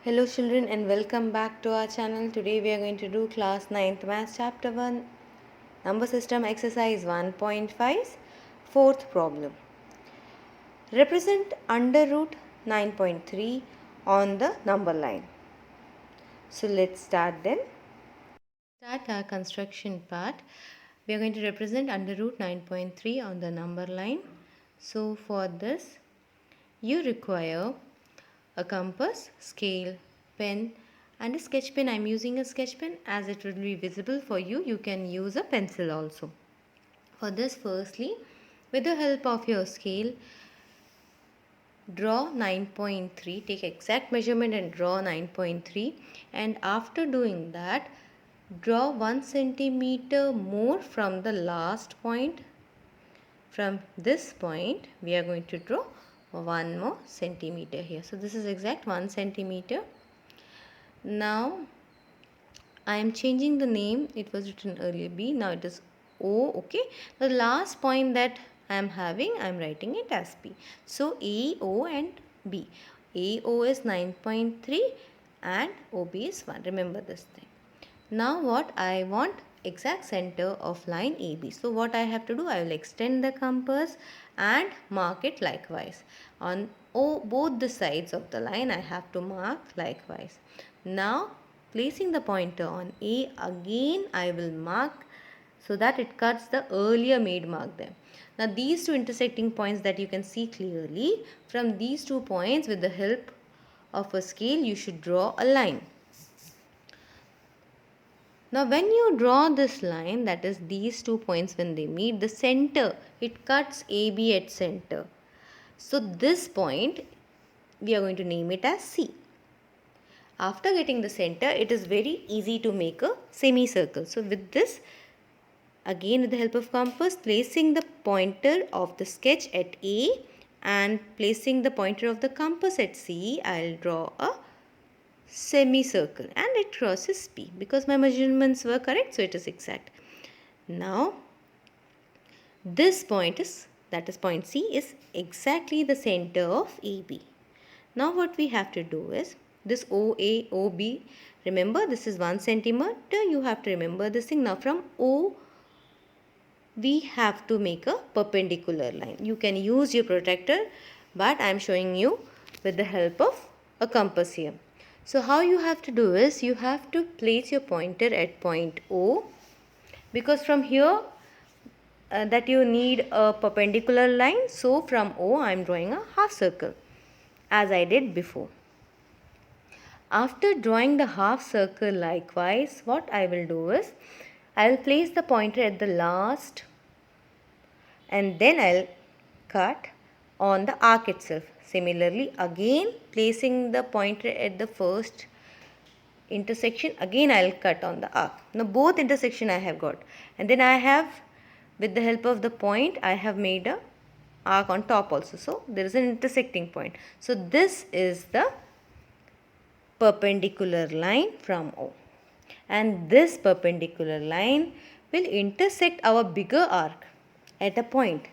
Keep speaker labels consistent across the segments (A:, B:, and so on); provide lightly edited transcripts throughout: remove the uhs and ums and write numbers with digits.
A: Hello children and welcome back to our channel. Today we are going to do class 9th maths chapter 1 number system exercise 1.5 fourth problem. Represent under root 9.3 on the number line. So let's start then. Start our construction part. We are going to represent under root 9.3 on the number line. So for this you require a compass, scale, pen and a sketch pen. I am using a sketch pen as it will be visible for you. You can use a pencil also. For this, firstly, with the help of your scale, draw 9.3. Take exact measurement and draw 9.3. And after doing that, draw 1 centimeter more from the last point. From this point, we are going to draw 1 more centimeter here. So this is exact 1 centimeter. Now I am changing the name. It was written earlier B, now it is O. Okay, the last point that I am having, I am writing it as B. So A, O and B. AO is 9.3 and OB is 1. Remember this thing. Now what I want, exact center of line AB. So what I have to do, I will extend the compass and mark it likewise. On both the sides of the line I have to mark likewise. Now placing the pointer on A, again I will mark so that it cuts the earlier made mark there. Now these two intersecting points that you can see clearly, from these 2 points with the help of a scale you should draw a line. Now when you draw this line, that is these 2 points when they meet, the center, it cuts AB at center. So this point, we are going to name it as C. After getting the center, it is very easy to make a semicircle. So with this, again with the help of compass, placing the pointer of the sketch at A and placing the pointer of the compass at C, I will draw a semicircle and it crosses P because my measurements were correct, so it is exact. Now this point is, that is point C, is exactly the center of AB. Now what we have to do is this OA, OB, remember this is 1 centimeter, you have to remember this thing. Now from O we have to make a perpendicular line. You can use your protractor, but I am showing you with the help of a compass here. So how you have to do is, you have to place your pointer at point O, because from here that you need a perpendicular line. So from O I am drawing a half circle as I did before. After drawing the half circle likewise, what I will do is, I will place the pointer at the last and then I will cut on the arc itself. Similarly, again placing the pointer at the first intersection, again I will cut on the arc. Now both intersection I have got, and then I have, with the help of the point, I have made a arc on top also. So there is an intersecting point. So this is the perpendicular line from O, and this perpendicular line will intersect our bigger arc at a point.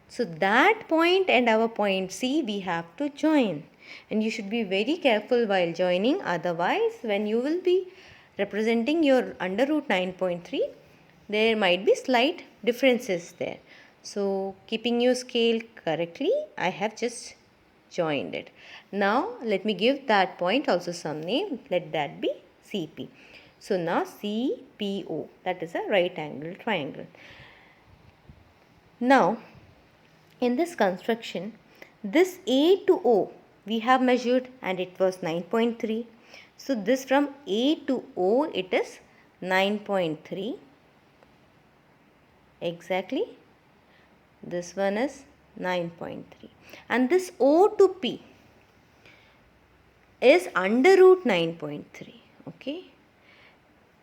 A: So that point and our point C we have to join, and you should be very careful while joining, otherwise when you will be representing your under root 9.3 there might be slight differences there. So keeping your scale correctly, I have just joined it. Now let me give that point also some name. Let that be CP. So now CPO, that is a right angle triangle. Now in this construction, this A to O we have measured and it was 9.3. So this from A to O it is 9.3 exactly. This one is 9.3, and this O to P is under root 9.3. Okay.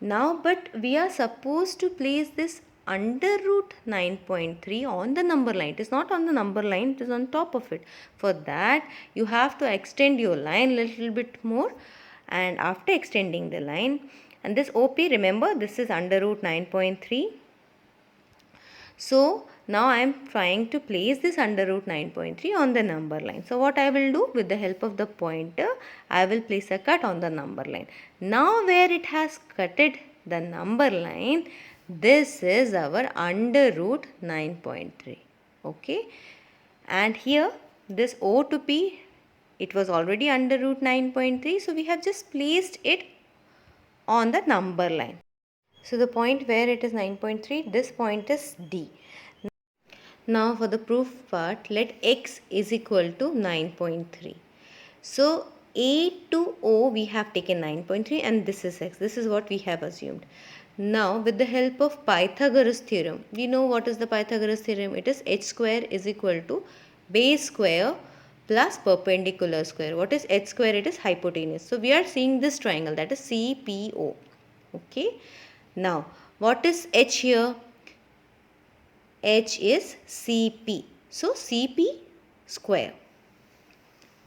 A: Now but we are supposed to place this under root 9.3 on the number line. It is not on the number line, it is on top of it. For that you have to extend your line little bit more, and after extending the line, and this OP, remember this is under root 9.3. So now I am trying to place this under root 9.3 on the number line. So what I will do, with the help of the pointer, I will place a cut on the number line. Now where it has cutted the number line, this is our under root 9.3. Okay. And here this O to P, it was already under root 9.3. So we have just placed it on the number line. So the point where it is 9.3, this point is D. Now for the proof part, let x is equal to 9.3. So A to O we have taken 9.3 and this is x. This is what we have assumed. Now with the help of Pythagoras theorem, we know what is the Pythagoras theorem. It is h square is equal to base square plus perpendicular square. What is h square? It is hypotenuse. So we are seeing this triangle, that is CPO. Okay. Now what is h here? H is CP. So CP square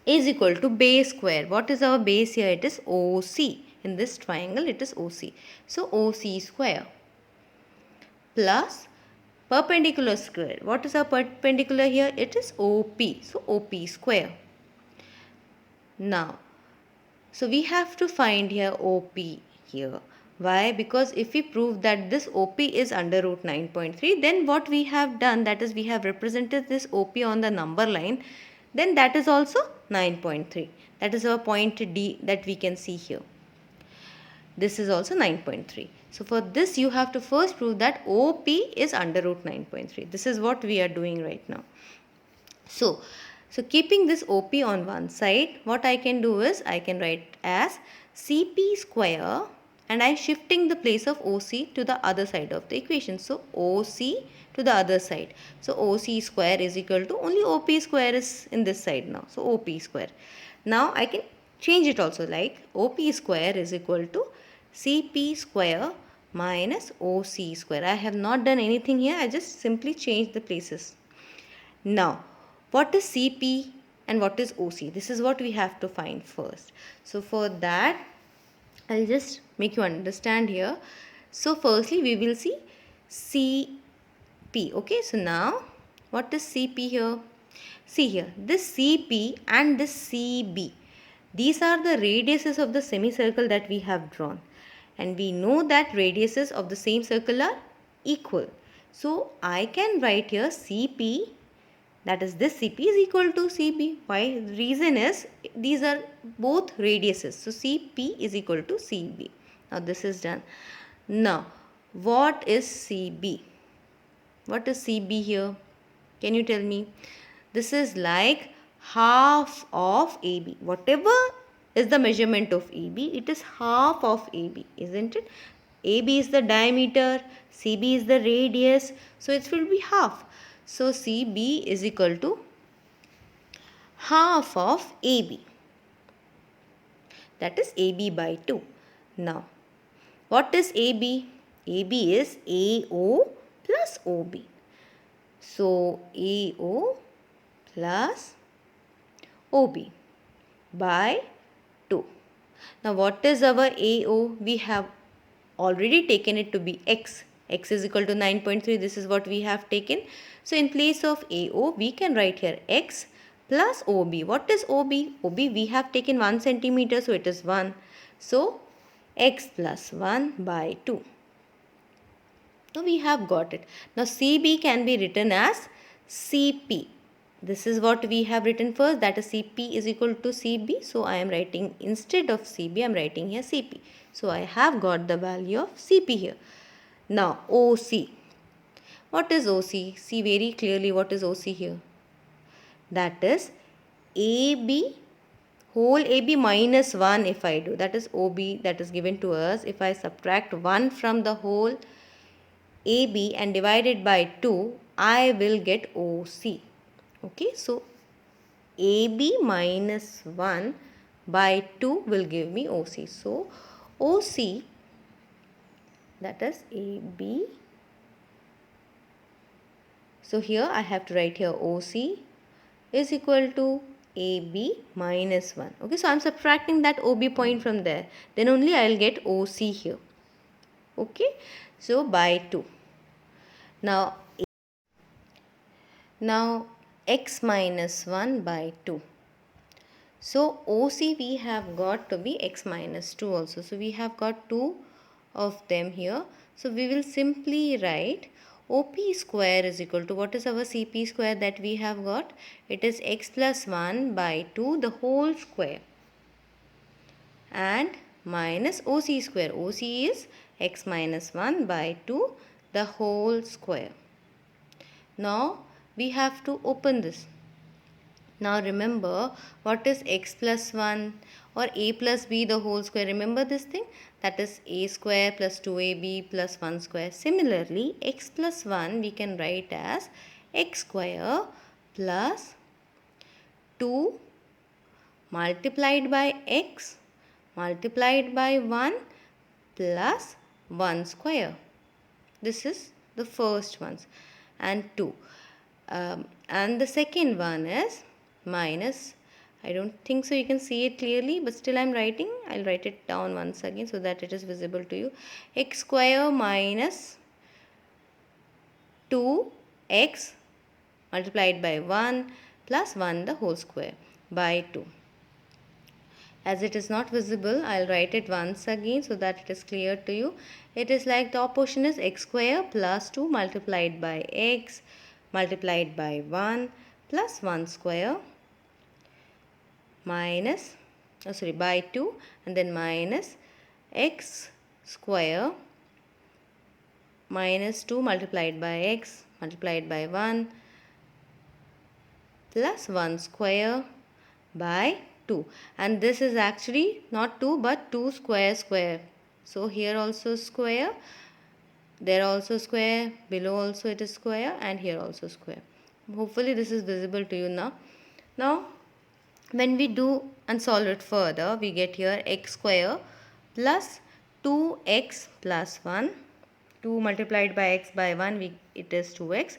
A: is equal to base square. What is our base here? It is OC. In this triangle it is OC. So OC square plus perpendicular square. What is our perpendicular here? It is OP. So OP square. Now, so we have to find here OP here. Why? Because if we prove that this OP is under root 9.3, then what we have done, that is we have represented this OP on the number line, then that is also 9.3. That is our point D that we can see here. This is also 9.3. So for this you have to first prove that OP is under root 9.3. This is what we are doing right now. So keeping this OP on one side, what I can do is I can write as CP square, and I am shifting the place of OC to the other side of the equation. So OC to the other side. So OC square is equal to, only OP square is in this side now. So OP square. Now I can change it also, like OP square is equal to CP square minus OC square. I have not done anything here. I just simply changed the places. Now what is CP and what is OC? This is what we have to find first. So for that, I'll just make you understand here. So firstly we will see CP. Okay, so now what is CP here? See here, this CP and this CB, these are the radiuses of the semicircle that we have drawn. And we know that radiuses of the same circle are equal. So I can write here CP, that is this CP is equal to CB. Why? The reason is these are both radiuses. So CP is equal to CB. Now this is done. Now what is CB? What is CB here? Can you tell me? This is like half of AB. Whatever is the measurement of AB, it is half of AB, isn't it? AB is the diameter, CB is the radius, so it will be half. So CB is equal to half of AB. That is AB by 2. Now, what is AB? AB is AO plus OB. So AO plus OB by 2. Now what is our AO? We have already taken it to be x. X is equal to 9.3. This is what we have taken. So in place of AO, we can write here x plus OB. What is OB? OB we have taken 1 centimeter, so it is 1. So x plus 1 by 2. So we have got it. Now CB can be written as CP. This is what we have written first, that is CP is equal to CB. So I am writing, instead of CB, I am writing here CP. So I have got the value of CP here. Now OC. What is OC? See very clearly what is OC here. That is AB, whole AB minus 1 if I do. That is OB that is given to us. If I subtract 1 from the whole AB and divide it by 2, I will get OC. Okay, so AB minus 1 by 2 will give me OC. So OC, that is AB. So here I have to write here OC is equal to AB minus 1. Okay, so I am subtracting that OB point from there. Then only I will get OC here. Okay, so by 2. Now Now x minus 1 by 2. So OC we have got to be x minus 2 also. So we have got 2 of them here. So we will simply write OP square is equal to, what is our CP square that we have got? It is x plus 1 by 2 the whole square, and minus OC square. OC is x minus 1 by 2 the whole square. Now we have to open this. Now remember, what is x plus 1 or a plus b the whole square? Remember this thing? That is a square plus 2ab plus 1 square. Similarly, x plus 1 we can write as x square plus 2 multiplied by x multiplied by 1 plus 1 square. This is the first ones, and 2. And the second one is minus, I don't think so you can see it clearly, but still I'm writing. I'll write it down once again so that it is visible to you. X square minus 2x multiplied by 1 plus 1 the whole square by 2. As it is not visible, I'll write it once again so that it is clear to you. It is like the portion is x square plus 2 multiplied by x multiplied by 1 plus 1 square minus, by 2, and then minus x square minus 2 multiplied by x multiplied by 1 plus 1 square by 2. And this is actually not 2 but 2 square square. So here also square, there also square, below also it is square, and here also square. Hopefully this is visible to you now. Now when we do and solve it further, we get here x square plus 2x plus 1. 2 multiplied by x by 1, it is 2x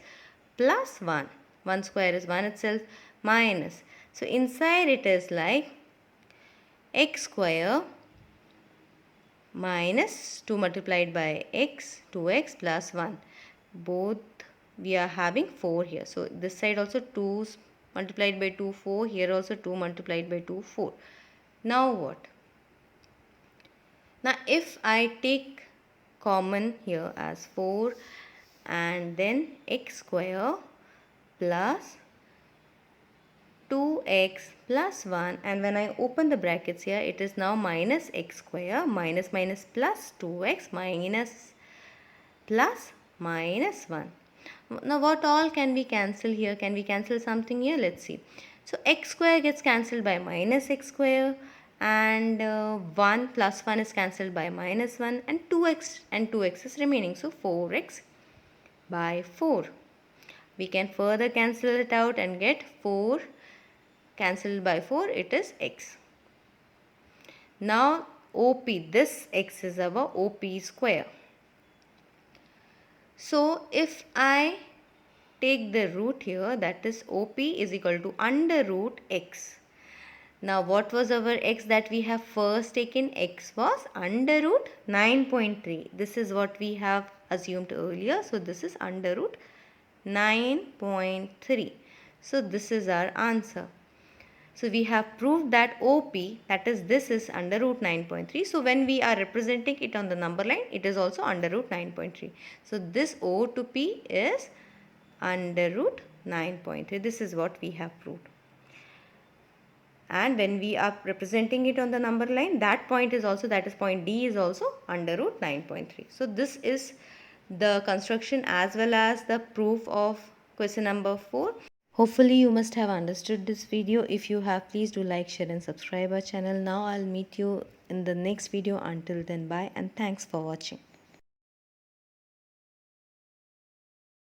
A: plus 1. 1 square is 1 itself, minus. So inside it is like x square minus 2 multiplied by x, 2x plus 1. Both we are having 4 here. So this side also 2 multiplied by 2, 4. Here also 2 multiplied by 2, 4. Now what? Now if I take common here as 4, and then x square plus 2x plus 1, and when I open the brackets here, it is now minus x square minus minus plus 2x minus plus minus 1. Now what all can we cancel here? Can we cancel something here? Let's see. So x square gets cancelled by minus x square, and 1 plus 1 is cancelled by minus 1, and 2x is remaining. So 4x by 4. We can further cancel it out and get 4 cancelled by 4, it is x. Now OP, this x is our OP square. So if I take the root here, that is OP is equal to under root x. Now what was our x that we have first taken? X was under root 9.3. This is what we have assumed earlier. So this is under root 9.3. So this is our answer. So we have proved that OP, that is this is under root 9.3. So when we are representing it on the number line, it is also under root 9.3. So this O to P is under root 9.3. This is what we have proved. And when we are representing it on the number line, that point is also, that is point D is also under root 9.3. So this is the construction as well as the proof of question number 4. Hopefully you must have understood this video. If you have, please do like, share and subscribe our channel. Now I'll meet you in the next video. Until then, bye and thanks for watching.